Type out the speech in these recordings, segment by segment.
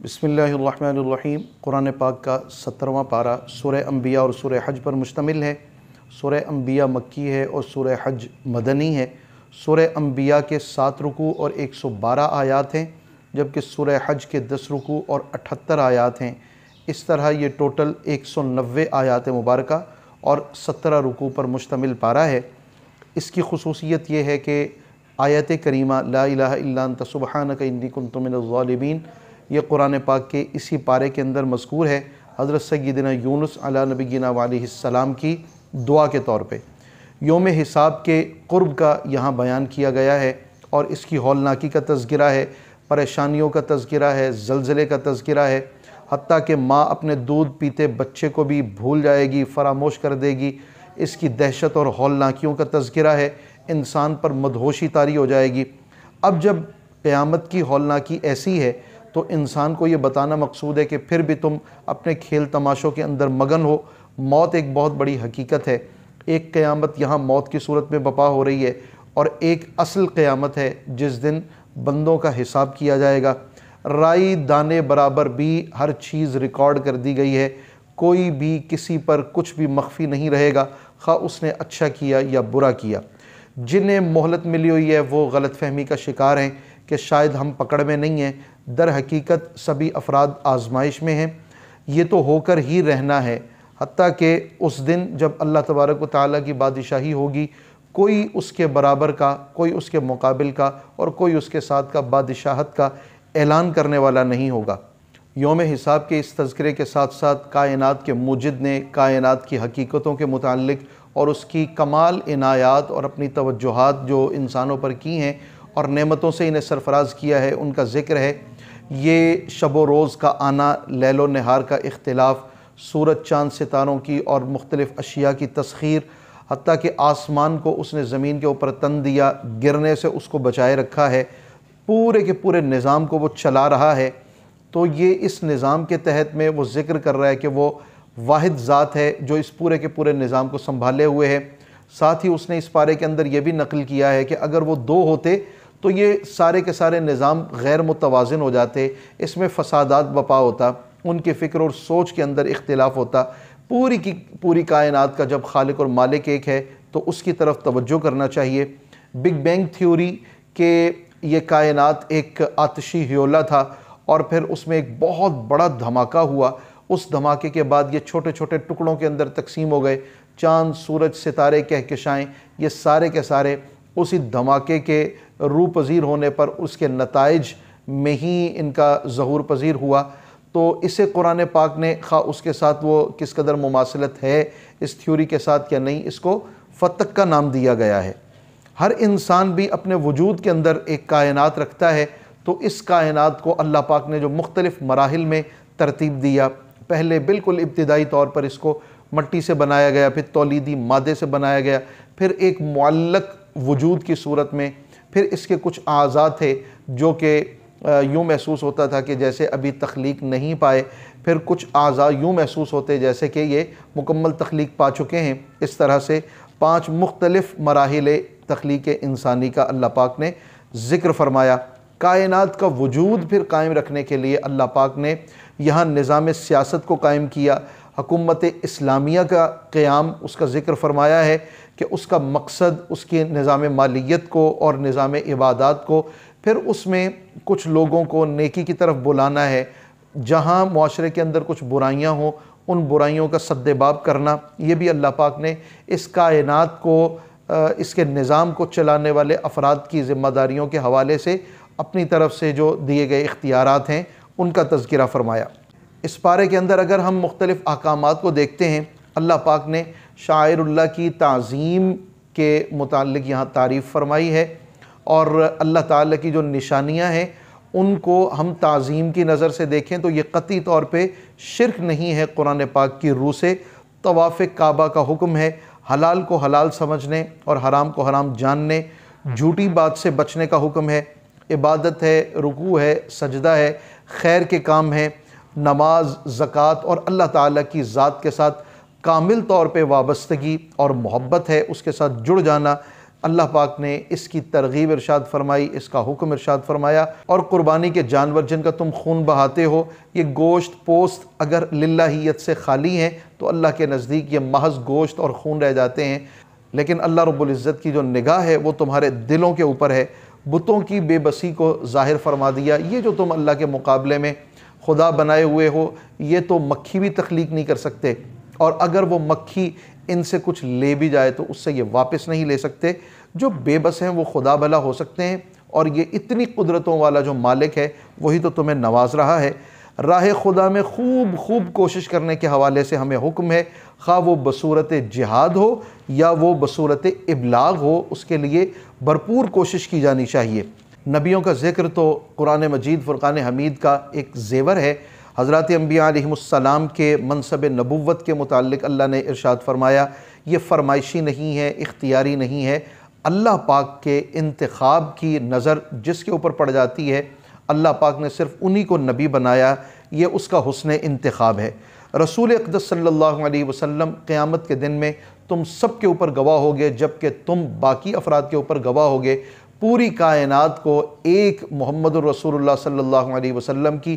بسم اللہ الرحمن الرحیم۔ قرآن پاک کا 17واں پارہ سورہ انبیاء اور سورہ حج پر مشتمل ہے۔ سورہ انبیاء مکی ہے اور سورہ حج مدنی ہے۔ سورہ انبیاء کے 7 رکوع اور 112 آیات ہیں، جبکہ سورہ حج کے 10 رکوع اور 78 آیات ہیں۔ اس طرح یہ ٹوٹل 190 آیات مبارکہ اور 17 رکوع پر مشتمل پارہ ہے۔ اس کی خصوصیت یہ ہے کہ آیت کریمہ لا الہ الا انت سبحانک انی کنت من الظالمین یہ قرآن پاک کے اسی پارے کے اندر مذکور ہے، حضرت سیدنا یونس علیہ نبینا علیہ السلام کی دعا کے طور پہ۔ یوم حساب کے قرب کا یہاں بیان کیا گیا ہے اور اس کی ہولناکی کا تذکرہ ہے، پریشانیوں کا تذکرہ ہے، زلزلے کا تذکرہ ہے، حتیٰ کہ ماں اپنے دودھ پیتے بچے کو بھی بھول جائے گی، فراموش کر دے گی۔ اس کی دہشت اور ہولناکیوں کا تذکرہ ہے، انسان پر مدہوشی طاری ہو جائے گی۔ اب جب قیامت کی ہولناکی ایسی ہے تو انسان کو یہ بتانا مقصود ہے کہ پھر بھی تم اپنے کھیل تماشوں کے اندر مگن ہو۔ موت ایک بہت بڑی حقیقت ہے۔ ایک قیامت یہاں موت کی صورت میں بپا ہو رہی ہے اور ایک اصل قیامت ہے جس دن بندوں کا حساب کیا جائے گا۔ رائی دانے برابر بھی ہر چیز ریکارڈ کر دی گئی ہے، کوئی بھی کسی پر کچھ بھی مخفی نہیں رہے گا، خواہ اس نے اچھا کیا یا برا کیا۔ جنہیں مہلت ملی ہوئی ہے وہ غلط فہمی کا شکار ہیں کہ شاید ہم پکڑ میں نہیں ہیں، در حقیقت سبھی افراد آزمائش میں ہیں۔ یہ تو ہو کر ہی رہنا ہے، حتیٰ کہ اس دن جب اللہ تبارک و تعالیٰ کی بادشاہی ہوگی، کوئی اس کے برابر کا، کوئی اس کے مقابل کا اور کوئی اس کے ساتھ کا بادشاہت کا اعلان کرنے والا نہیں ہوگا۔ یوم حساب کے اس تذکرے کے ساتھ ساتھ کائنات کے موجد نے کائنات کی حقیقتوں کے متعلق اور اس کی کمال عنایات اور اپنی توجہات جو انسانوں پر کی ہیں اور نعمتوں سے انہیں سرفراز کیا ہے ان کا ذکر ہے۔ یہ شب و روز کا آنا، لیل و نہار کا اختلاف، سورج چاند ستاروں کی اور مختلف اشیاء کی تسخیر، حتیٰ کہ آسمان کو اس نے زمین کے اوپر تن دیا، گرنے سے اس کو بچائے رکھا ہے، پورے کے پورے نظام کو وہ چلا رہا ہے۔ تو یہ اس نظام کے تحت میں وہ ذکر کر رہا ہے کہ وہ واحد ذات ہے جو اس پورے کے پورے نظام کو سنبھالے ہوئے ہے۔ ساتھ ہی اس نے اس پارے کے اندر یہ بھی نقل کیا ہے کہ اگر وہ 2 ہوتے تو یہ سارے کے سارے نظام غیر متوازن ہو جاتے، اس میں فسادات بپا ہوتا، ان کی فکر اور سوچ کے اندر اختلاف ہوتا۔ پوری کی پوری کائنات کا جب خالق اور مالک ایک ہے تو اس کی طرف توجہ کرنا چاہیے۔ بگ بینگ تھیوری کہ یہ کائنات ایک آتشی ہیولہ تھا اور پھر اس میں ایک بہت بڑا دھماکہ ہوا، اس دھماکے کے بعد یہ چھوٹے چھوٹے ٹکڑوں کے اندر تقسیم ہو گئے، چاند، سورج، ستارے، کہکشائیں، یہ سارے کے سارے اسی دھماکے کے روح پذیر ہونے پر اس کے نتائج میں ہی ان کا ظہور پذیر ہوا۔ تو اسے قرآن پاک نے خواہ اس کے ساتھ وہ کس قدر مماثلت ہے اس تھیوری کے ساتھ یا نہیں، اس کو فتق کا نام دیا گیا ہے۔ ہر انسان بھی اپنے وجود کے اندر ایک کائنات رکھتا ہے، تو اس کائنات کو اللہ پاک نے جو مختلف مراحل میں ترتیب دیا، پہلے بالکل ابتدائی طور پر اس کو مٹی سے بنایا گیا، پھر تولیدی مادے سے بنایا گیا، پھر ایک معلق وجود کی صورت میں، پھر اس کے کچھ اعضاء تھے جو کہ یوں محسوس ہوتا تھا کہ جیسے ابھی تخلیق نہیں پائے، پھر کچھ اعضاء یوں محسوس ہوتے جیسے کہ یہ مکمل تخلیق پا چکے ہیں۔ اس طرح سے 5 مختلف مراحل تخلیق انسانی کا اللہ پاک نے ذکر فرمایا۔ کائنات کا وجود پھر قائم رکھنے کے لیے اللہ پاک نے یہاں نظام سیاست کو قائم کیا، حکومت اسلامیہ کا قیام، اس کا ذکر فرمایا ہے کہ اس کا مقصد اس کے نظام مالیت کو اور نظام عبادات کو، پھر اس میں کچھ لوگوں کو نیکی کی طرف بلانا ہے، جہاں معاشرے کے اندر کچھ برائیاں ہوں ان برائیوں کا سد باب کرنا۔ یہ بھی اللہ پاک نے اس کائنات کو، اس کے نظام کو چلانے والے افراد کی ذمہ داریوں کے حوالے سے اپنی طرف سے جو دیے گئے اختیارات ہیں ان کا تذکرہ فرمایا۔ اس پارے کے اندر اگر ہم مختلف احکامات کو دیکھتے ہیں، اللہ پاک نے شاعر اللہ کی تعظیم کے متعلق یہاں تعریف فرمائی ہے، اور اللہ تعالیٰ کی جو نشانیاں ہیں ان کو ہم تعظیم کی نظر سے دیکھیں تو یہ قطعی طور پہ شرک نہیں ہے۔ قرآن پاک کی روح سے طواف کعبہ کا حکم ہے، حلال کو حلال سمجھنے اور حرام کو حرام جاننے، جھوٹی بات سے بچنے کا حکم ہے، عبادت ہے، رکوع ہے، سجدہ ہے، خیر کے کام ہیں، نماز، زکوٰۃ اور اللہ تعالیٰ کی ذات کے ساتھ کامل طور پہ وابستگی اور محبت ہے، اس کے ساتھ جڑ جانا، اللہ پاک نے اس کی ترغیب ارشاد فرمائی، اس کا حکم ارشاد فرمایا۔ اور قربانی کے جانور جن کا تم خون بہاتے ہو، یہ گوشت پوست اگر للہیت سے خالی ہیں تو اللہ کے نزدیک یہ محض گوشت اور خون رہ جاتے ہیں، لیکن اللہ رب العزت کی جو نگاہ ہے وہ تمہارے دلوں کے اوپر ہے۔ بتوں کی بے بسی کو ظاہر فرما دیا، یہ جو تم اللہ کے مقابلے میں خدا بنائے ہوئے ہو، یہ تو مکھی بھی تخلیق نہیں کر سکتے، اور اگر وہ مکھی ان سے کچھ لے بھی جائے تو اس سے یہ واپس نہیں لے سکتے۔ جو بے بس ہیں وہ خدا بھلا ہو سکتے ہیں، اور یہ اتنی قدرتوں والا جو مالک ہے وہی تو تمہیں نواز رہا ہے۔ راہ خدا میں خوب کوشش کرنے کے حوالے سے ہمیں حکم ہے، خواہ وہ بصورت جہاد ہو یا وہ بصورت ابلاغ ہو، اس کے لیے بھرپور کوشش کی جانی چاہیے۔ نبیوں کا ذکر تو قرآن مجید فرقان حمید کا ایک زیور ہے۔ حضرات انبیاء علیہ السلام کے منصب نبوت کے متعلق اللہ نے ارشاد فرمایا، یہ فرمائشی نہیں ہے، اختیاری نہیں ہے، اللہ پاک کے انتخاب کی نظر جس کے اوپر پڑ جاتی ہے، اللہ پاک نے صرف انہی کو نبی بنایا، یہ اس کا حسن انتخاب ہے۔ رسول اقدس صلی اللہ علیہ وسلم قیامت کے دن میں تم سب کے اوپر گواہ ہوگے، جبکہ تم باقی افراد کے اوپر گواہ ہوگے۔ پوری کائنات کو ایک محمد الرسول اللہ صلی اللہ علیہ وسلم کی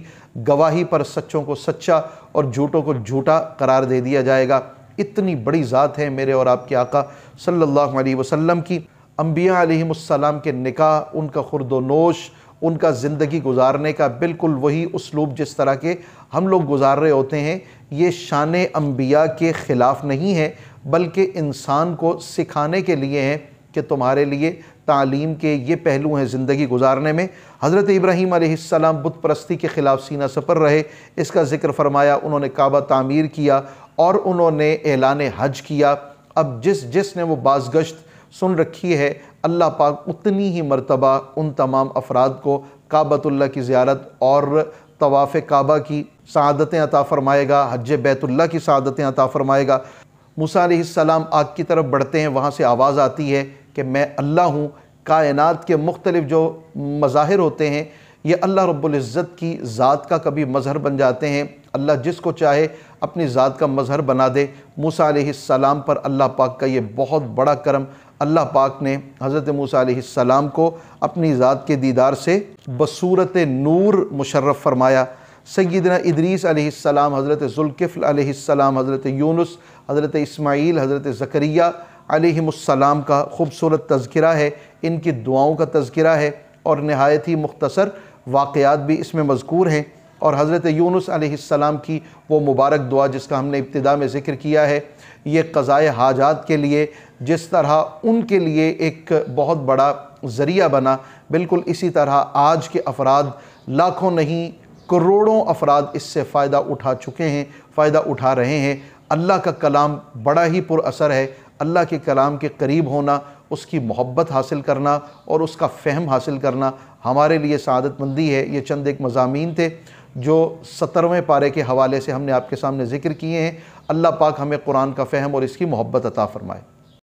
گواہی پر سچوں کو سچا اور جھوٹوں کو جھوٹا قرار دے دیا جائے گا۔ اتنی بڑی ذات ہے میرے اور آپ کے آقا صلی اللہ علیہ وسلم کی۔ انبیاء علیہ السلام کے نکاح، ان کا خورد و نوش، ان کا زندگی گزارنے کا بالکل وہی اسلوب جس طرح کے ہم لوگ گزار رہے ہوتے ہیں، یہ شان انبیاء کے خلاف نہیں ہے، بلکہ انسان کو سکھانے کے لیے ہیں کہ تمہارے لیے تعلیم کے یہ پہلو ہیں زندگی گزارنے میں۔ حضرت ابراہیم علیہ السلام بت پرستی کے خلاف سینہ سپر رہے، اس کا ذکر فرمایا، انہوں نے کعبہ تعمیر کیا اور انہوں نے اعلان حج کیا۔ اب جس نے وہ بازگشت سن رکھی ہے، اللہ پاک اتنی ہی مرتبہ ان تمام افراد کو کعبۃ اللہ کی زیارت اور طواف کعبہ کی سعادتیں عطا فرمائے گا، حج بیت اللہ کی سعادتیں عطا فرمائے گا۔ موسیٰ علیہ السلام آگ کی طرف بڑھتے ہیں، وہاں سے آواز آتی ہے کہ میں اللہ ہوں۔ کائنات کے مختلف جو مظاہر ہوتے ہیں یہ اللہ رب العزت کی ذات کا کبھی مظہر بن جاتے ہیں، اللہ جس کو چاہے اپنی ذات کا مظہر بنا دے۔ موسیٰ علیہ السلام پر اللہ پاک کا یہ بہت بڑا کرم، اللہ پاک نے حضرت موسیٰ علیہ السلام کو اپنی ذات کے دیدار سے بصورت نور مشرف فرمایا۔ سیدنا ادریس علیہ السلام، حضرت ذوالکفل علیہ السلام، حضرت یونس، حضرت اسماعیل، حضرت زکریہ علیہ السلام کا خوبصورت تذکرہ ہے، ان کی دعاؤں کا تذکرہ ہے، اور نہایت ہی مختصر واقعات بھی اس میں مذکور ہیں۔ اور حضرت یونس علیہ السلام کی وہ مبارک دعا جس کا ہم نے ابتدا میں ذکر کیا ہے، یہ قضائے حاجات کے لیے جس طرح ان کے لیے ایک بہت بڑا ذریعہ بنا، بالکل اسی طرح آج کے افراد لاکھوں نہیں کروڑوں افراد اس سے فائدہ اٹھا چکے ہیں، فائدہ اٹھا رہے ہیں۔ اللہ کا کلام بڑا ہی پر اثر ہے، اللہ کے کلام کے قریب ہونا، اس کی محبت حاصل کرنا اور اس کا فہم حاصل کرنا ہمارے لیے سعادت مندی ہے۔ یہ چند ایک مضامین تھے جو 17ویں پارے کے حوالے سے ہم نے آپ کے سامنے ذکر کیے ہیں۔ اللہ پاک ہمیں قرآن کا فہم اور اس کی محبت عطا فرمائے۔